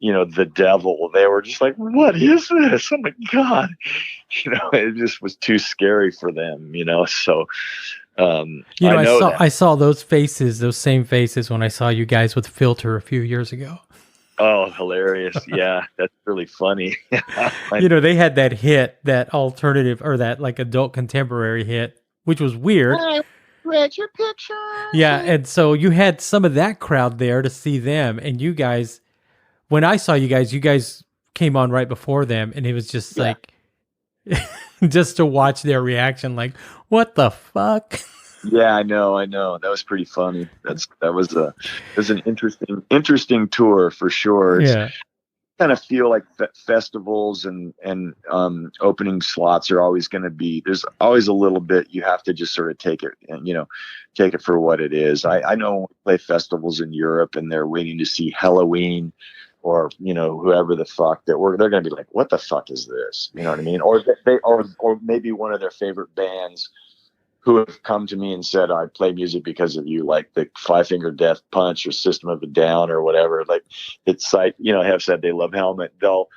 B: the devil. They were just like, what is this? Oh my God. It just was too scary for them, So, I know that.
A: I saw those faces, those same faces when I saw you guys with Filter a few years ago.
B: Oh, hilarious. Yeah, that's really funny.
A: They had that hit, that alternative or that like adult contemporary hit, which was weird.
B: I read your picture.
A: Yeah, and so you had some of that crowd there to see them, and you guys, when I saw you guys came on right before them, and it was just like, just to watch their reaction, like, what the fuck?
B: Yeah, I know. That was pretty funny. That was an interesting tour for sure.
A: Yeah.
B: Kind of feel like festivals and opening slots are always going to be, there's always a little bit, you have to just sort of take it and take it for what it is. I know when we play festivals in Europe and they're waiting to see Halloween or whoever the fuck they're going to be like, what the fuck is this, you know what I mean? Or or maybe one of their favorite bands who have come to me and said, I play music because of you, like the Five Finger Death Punch or System of a Down or whatever. Like, it's like, have said they love Helmet. They'll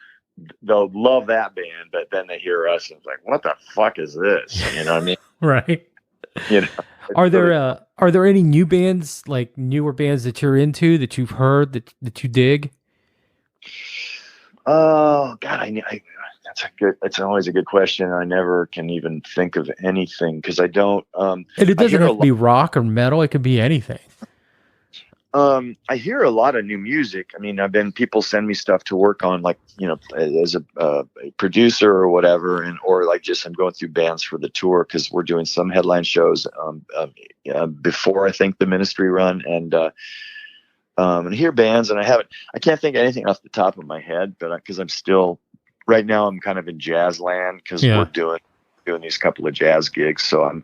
B: love that band, but then they hear us and it's like, what the fuck is this? You know what I mean?
A: Right. Are there any new bands, like newer bands that you're into that you've heard that you dig?
B: Oh God, that's always a good question. I never can even think of anything because I don't.
A: And it doesn't have to be rock or metal. It could be anything.
B: I hear a lot of new music. I mean, people send me stuff to work on, like, as a producer or whatever, or like just I'm going through bands for the tour because we're doing some headline shows before I think the Ministry run and hear bands, and I can't think of anything off the top of my head, but because I'm still right now I'm kind of in jazz land because we're doing these couple of jazz gigs. So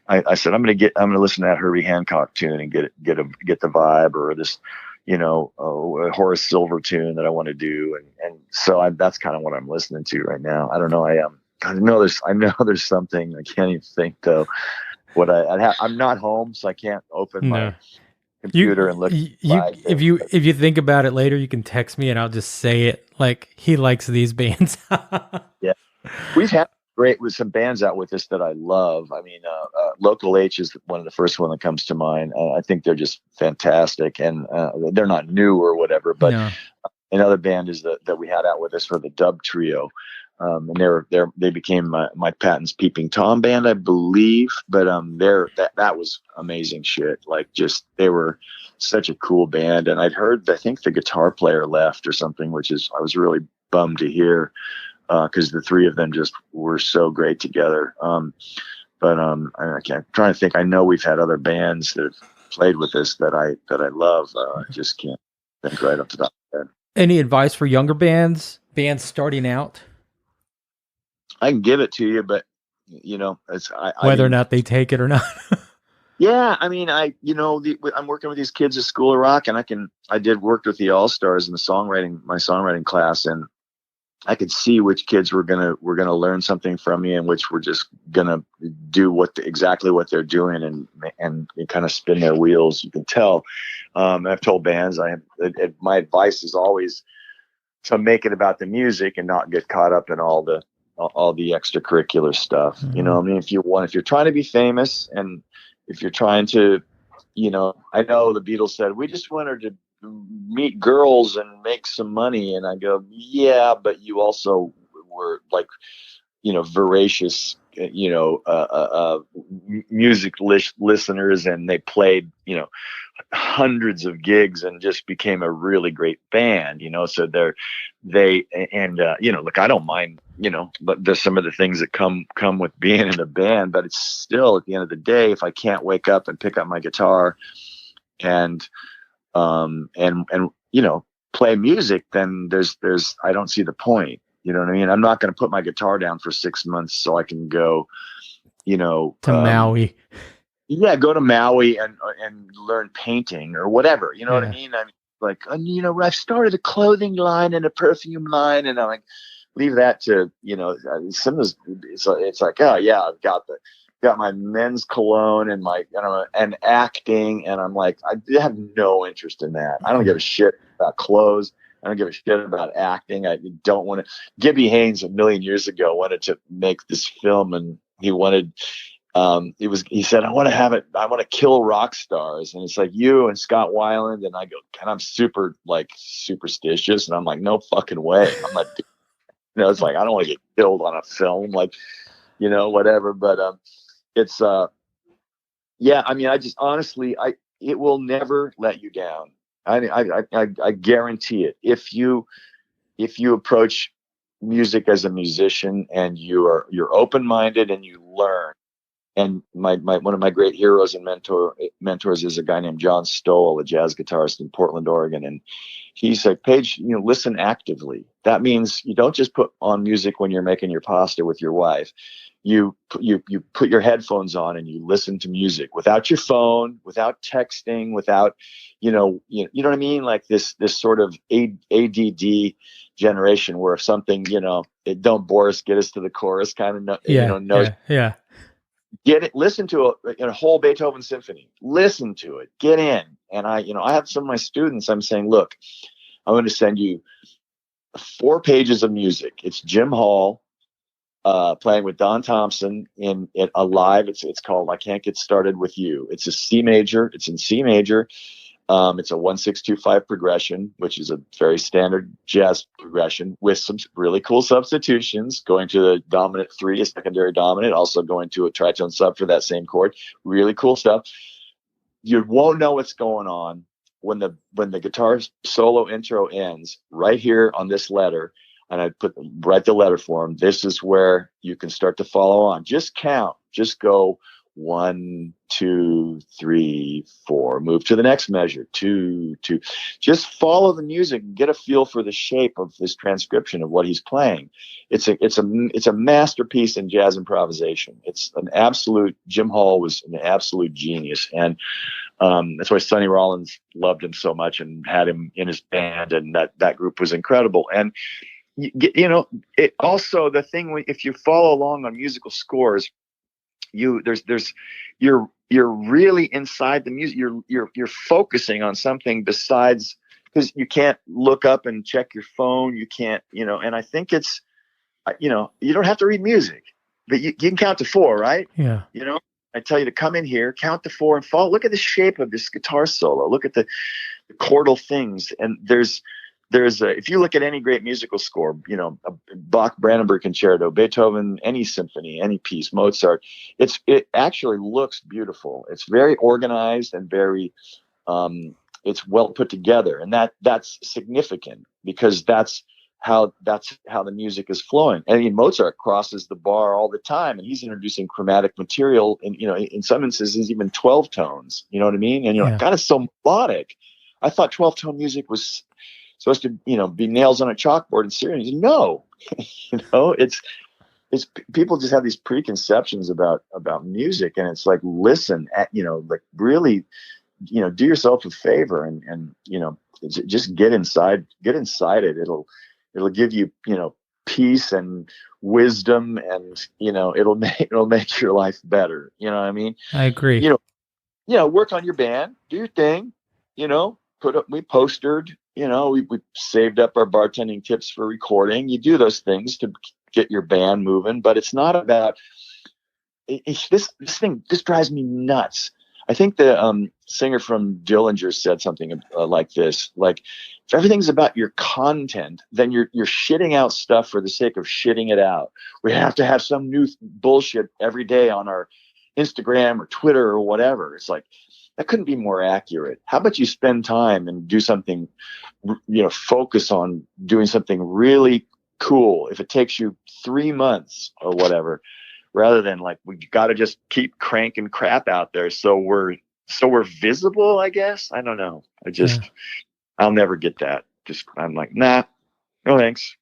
B: I said I'm gonna listen to that Herbie Hancock tune and get the vibe, or this a Horace Silver tune that I want to do, and so that's kind of what I'm listening to right now. I don't know. I know there's something I can't even think though. What I'm not home, so I can't open my computer and look.
A: If you think about it later, you can text me and I'll just say it. Like, he likes these bands.
B: Yeah, we've had great with some bands out with us that I love. I mean, Local H is one of the first one that comes to mind. I think they're just fantastic, and they're not new or whatever. But another band is that we had out with us for the Dub Trio. And they became my Patton's Peeping Tom band, I believe. But that was amazing shit. Like, just they were such a cool band. And I think the guitar player left or something, I was really bummed to hear because the three of them just were so great together. I'm trying to think. I know we've had other bands that have played with us that I love. I just can't think right off the top of my head.
A: Any advice for younger bands starting out?
B: I can give it to you, but it's
A: whether or not they take it or not.
B: Yeah, I mean, I'm working with these kids at School of Rock, and I did work with the All Stars in my songwriting class, and I could see which kids were gonna learn something from me, and which were just gonna do exactly what they're doing, and kind of spin their wheels. You can tell. I've told bands, my advice is always to make it about the music and not get caught up in all the extracurricular stuff. Mm-hmm. I mean, if you're trying to be famous, and if you're trying to, I know the Beatles said, we just wanted to meet girls and make some money. And I go, yeah, but you also were like, voracious, music listeners, and they played, hundreds of gigs and just became a really great band, so look, I don't mind, but there's some of the things that come with being in a band, but it's still, at the end of the day, if I can't wake up and pick up my guitar and play music, then there's I don't see the point. You know what I mean? I'm not going to put my guitar down for 6 months so I can go,
A: to Maui.
B: Yeah, go to Maui and learn painting or whatever. You know what I mean? I mean, like, I've started a clothing line and a perfume line, and I'm like, leave that to, some of this. It's like, oh yeah, I've got got my men's cologne and and acting, and I'm like, I have no interest in that. I don't give a shit about clothes. I don't give a shit about acting. I don't want to. Gibby Haynes a million years ago wanted to make this film, and he wanted. He said, I want to have it. I want to kill rock stars, and it's like you and Scott Weiland, and I go, and I'm super like superstitious, and I'm like, no fucking way. I'm like, it's like I don't want to get killed on a film, like, whatever. But it's yeah, I mean, I just honestly, it will never let you down. I guarantee it. If you approach music as a musician and you're open minded and you learn. And my one of my great heroes and mentors is a guy named John Stoll, a jazz guitarist in Portland, Oregon, and he's like, Paige, listen actively. That means you don't just put on music when you're making your pasta with your wife. You put your headphones on and you listen to music without your phone, without texting, without you know what I mean, like this sort of ADD generation where if something it don't bore us, get us to the chorus kind of knows.
A: Yeah.
B: Get it, listen to a whole Beethoven symphony, listen to it, get in. And I have some of my students, I'm saying, look, I'm going to send you 4 pages of music. It's Jim Hall playing with Don Thompson in a live. It's called I Can't Get Started With You. It's a C major. It's in C major. It's a 1-6-2-5 progression, which is a very standard jazz progression with some really cool substitutions, going to the dominant 3, a secondary dominant, also going to a tritone sub for that same chord. Really cool stuff. You won't know what's going on when the guitar solo intro ends right here on this letter. And I write the letter for him. This is where you can start to follow on. Just count. Just go 1, 2, 3, 4. Move to the next measure. 2, 2. Just follow the music and get a feel for the shape of this transcription of what he's playing. It's a masterpiece in jazz improvisation. It's an absolute. Jim Hall was an absolute genius, and that's why Sonny Rollins loved him so much and had him in his band, and that group was incredible. And it also, the thing, if you follow along on musical scores, you're really inside the music. You're focusing on something besides, because you can't look up and check your phone. You can't, and I think it's, you don't have to read music, but you can count to 4, right?
A: Yeah.
B: I tell you to come in here, count to 4 and follow. Look at the shape of this guitar solo. Look at the chordal things. And there's if you look at any great musical score, a Bach Brandenburg Concerto, Beethoven, any symphony, any piece, Mozart, it actually looks beautiful. It's very organized and very, it's well put together, and that's significant because that's how the music is flowing. I mean, Mozart crosses the bar all the time, and he's introducing chromatic material, and in some instances even 12 tones. You know what I mean? And like, God, it's so melodic. I thought 12-tone music was supposed to, be nails on a chalkboard and serious. No, it's people just have these preconceptions about music, and it's like, listen, like really, do yourself a favor and just get inside it. It'll give you, peace and wisdom, and it'll make your life better. You know what I mean?
A: I agree.
B: Work on your band, do your thing. We postered. We saved up our bartending tips for recording. You do those things to get your band moving, but it's not about this thing. This drives me nuts. I think the singer from Dillinger said something like this: like, if everything's about your content, then you're shitting out stuff for the sake of shitting it out. We have to have some new bullshit every day on our Instagram or Twitter or whatever. It's like, that couldn't be more accurate. How about you spend time and do something, focus on doing something really cool. If it takes you 3 months or whatever, rather than like, we got to just keep cranking crap out there. So we're visible, I guess. I don't know. I'll never get that. I'm like, nah, no thanks.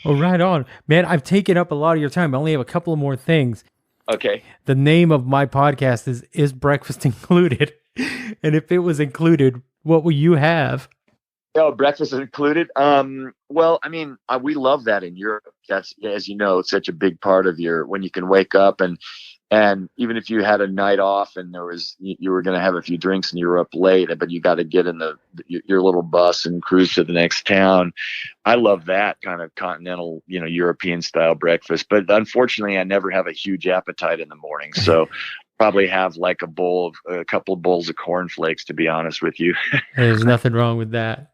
A: Well, right on, man. I've taken up a lot of your time. I only have a couple of more things.
B: Okay.
A: The name of my podcast is Breakfast Included? And if it was included, what will you have?
B: Oh, breakfast is included. Well, I mean, we love that in Europe. That's, as you know, it's such a big part of your when you can wake up and even if you had a night off and there was you were going to have a few drinks and you were up late, but you got to get in your little bus and cruise to the next town. I love that kind of continental, European style breakfast. But unfortunately, I never have a huge appetite in the morning, so probably have like a couple of bowls of cornflakes, to be honest with you.
A: There's nothing wrong with that.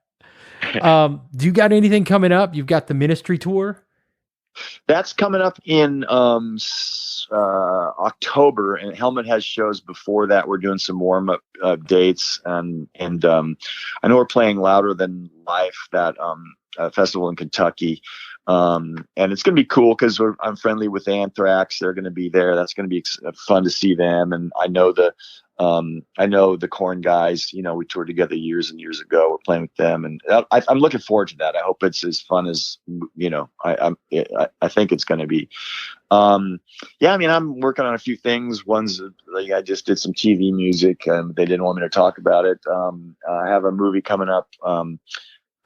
A: Do you got anything coming up? You've got the ministry tour.
B: That's coming up in October, and Helmet has shows before that. We're doing some warm up dates, and I know we're playing Louder Than Life, that festival in Kentucky, and it's going to be cool because I'm friendly with Anthrax. They're going to be there. That's going to be fun to see them, and I know the Korn guys. We toured together years and years ago. We're playing with them, and I'm looking forward to that. I hope it's as fun as I think it's going to be. Yeah, I mean, I'm working on a few things. One's like I just did some TV music, and they didn't want me to talk about it. I have a movie coming up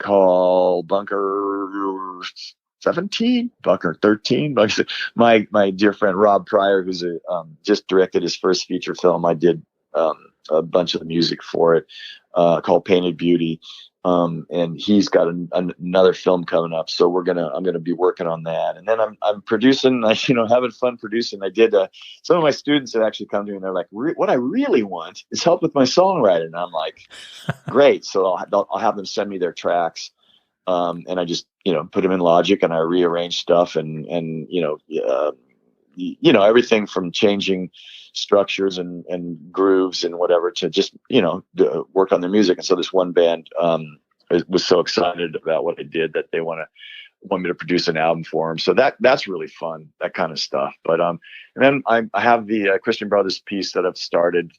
B: called Bunker 17, Bunker 13. My dear friend Rob Pryor, who's just directed his first feature film. I did a bunch of the music for it, called Painted Beauty. And he's got another film coming up, so I'm gonna be working on that. And then I'm producing, having fun producing. I did some of my students have actually come to me and they're like, what I really want is help with my songwriting. And I'm like, great. So I'll have them send me their tracks. And I just, put them in Logic and I rearrange stuff and everything from changing structures and grooves and whatever to just, work on their music. And so this one band, was so excited about what I did that they want me to produce an album for them. So that's really fun, that kind of stuff. But, and then I have the Christian Brothers piece that I've started,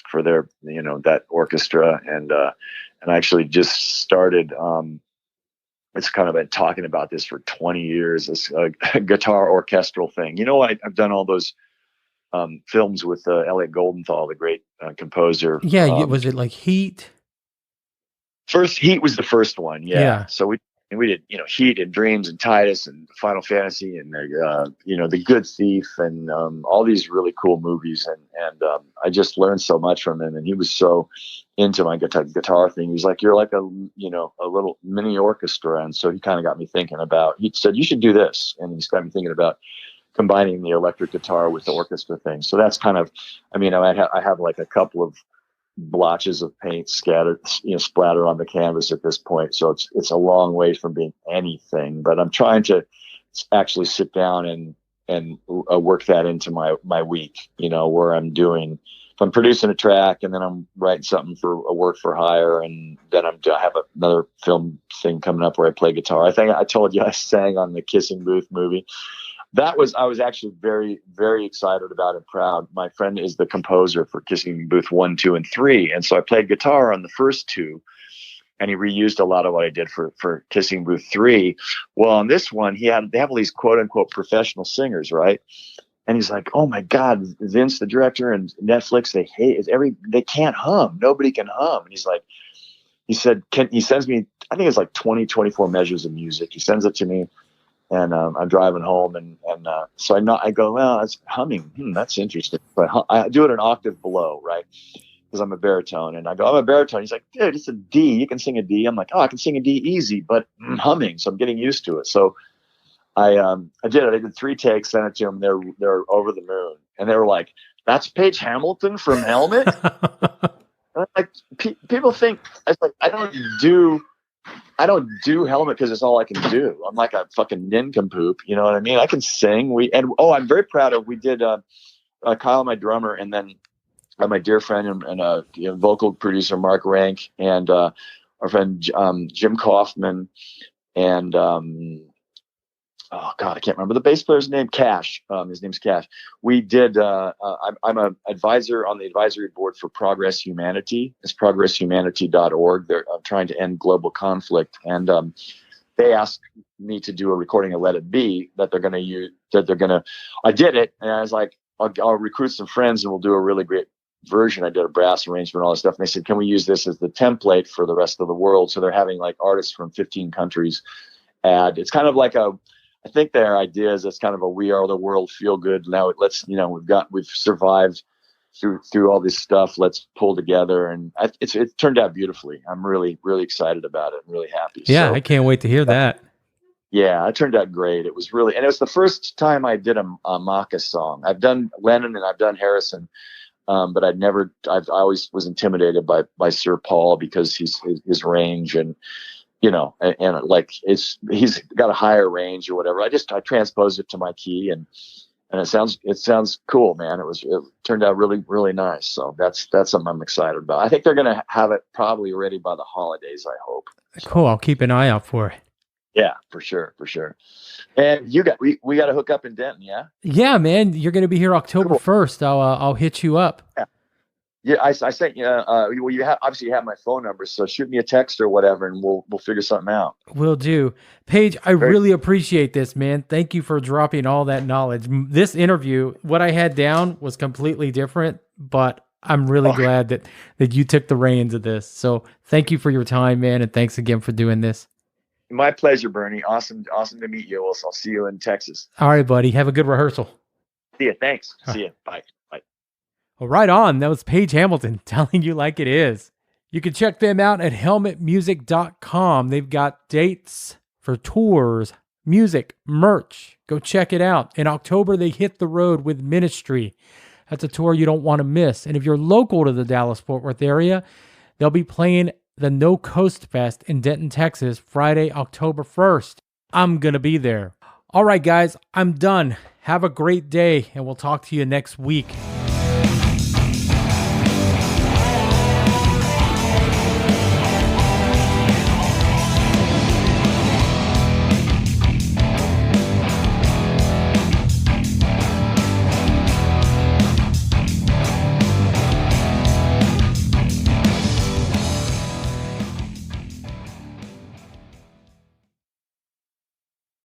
B: for their, that orchestra. And I actually just started, it's kind of been talking about this for 20 years, this guitar orchestral thing. I've done all those films with Elliot Goldenthal, the great composer.
A: Yeah, was it like Heat?
B: First Heat was the first one,
A: Yeah.
B: So we did, Heat and Dreams and Titus and Final Fantasy and The Good Thief and all these really cool movies. And I just learned so much from him. And he was so into my guitar thing. He was like, you're like a little mini orchestra. And so he kind of got me thinking he said, you should do this. And he's got me thinking about combining the electric guitar with the orchestra thing. So that's kind of, I have like a couple of blotches of paint scattered, splatter on the canvas at this point. So it's a long way from being anything, but I'm trying to actually sit down and work that into my week, where if I'm producing a track and then I'm writing something for a work for hire. And then I have another film thing coming up where I play guitar. I think I told you I sang on the Kissing Booth movie. I was actually very, very excited about and proud. My friend is the composer for Kissing Booth 1, 2, and 3. And so I played guitar on the first two, and he reused a lot of what I did for Kissing Booth 3. Well, on this one, they have all these quote unquote professional singers, right? And he's like, oh my God, Vince, the director, and Netflix, they can't hum. Nobody can hum. And he sends me, I think it's like 24 measures of music. He sends it to me. And I'm driving home, and so I go, well, that's humming. That's interesting. But I do it an octave below, right? Because I'm a baritone, and I go, I'm a baritone. He's like, dude, it's a D. You can sing a D. I'm like, oh, I can sing a D easy, but humming. So I'm getting used to it. So I did it. I did 3 takes, sent it to them. They're over the moon, and they were like, that's Paige Hamilton from Helmet. Like people think I don't do Helmet because it's all I can do. I'm like a fucking nincompoop. You know what I mean? I can sing. I'm very proud of. We did Kyle, my drummer, and then my dear friend and vocal producer Mark Rank, and our friend Jim Kaufman, and oh God, I can't remember the bass player's name. Cash. His name's Cash. We did. I'm an advisor on the advisory board for Progress Humanity. It's progresshumanity.org. They're trying to end global conflict, and they asked me to do a recording of Let It Be that they're going to use. I did it, and I was like, I'll recruit some friends, and we'll do a really great version. I did a brass arrangement, all this stuff. And they said, can we use this as the template for the rest of the world? So they're having like artists from 15 countries add. It's kind of like I think their idea is it's kind of a We Are the World feel good. Now let's, we've survived through all this stuff. Let's pull together. And it turned out beautifully. I'm really, really excited about it. I'm really happy.
A: Yeah,
B: so,
A: I can't wait to hear that.
B: Yeah, it turned out great. It was really, and it was the first time I did a Maka song. I've done Lennon and I've done Harrison, but I always was intimidated by Sir Paul because his range and like he's got a higher range or whatever. I transposed it to my key and it sounds cool, man. It turned out really, really nice. So that's something I'm excited about. I think they're gonna have it probably ready by the holidays, I hope.
A: Cool. I'll keep an eye out for it.
B: Yeah, for sure. And we got to hook up in Denton, yeah?
A: Yeah, man. You're going to be here October 1st. I'll hit you up.
B: Yeah, I sent you. Well, you have my phone number, so shoot me a text or whatever, and we'll figure something out.
A: Will do. Paige, I really appreciate this, man. Thank you for dropping all that knowledge. This interview, what I had down was completely different, but I'm really glad that you took the reins of this. So thank you for your time, man, and thanks again for doing this.
B: My pleasure, Bernie. Awesome to meet you. I'll see you in Texas.
A: All right, buddy. Have a good rehearsal.
B: See you. Thanks. See you. Bye.
A: Well, right on. That was Paige Hamilton telling you like it is. You can check them out at helmetmusic.com. They've got dates for tours, music, merch. Go check it out. In October, they hit the road with Ministry. That's a tour you don't want to miss. And if you're local to the Dallas-Fort Worth area, they'll be playing the No Coast Fest in Denton, Texas, Friday, October 1st. I'm going to be there. All right, guys, I'm done. Have a great day, and we'll talk to you next week.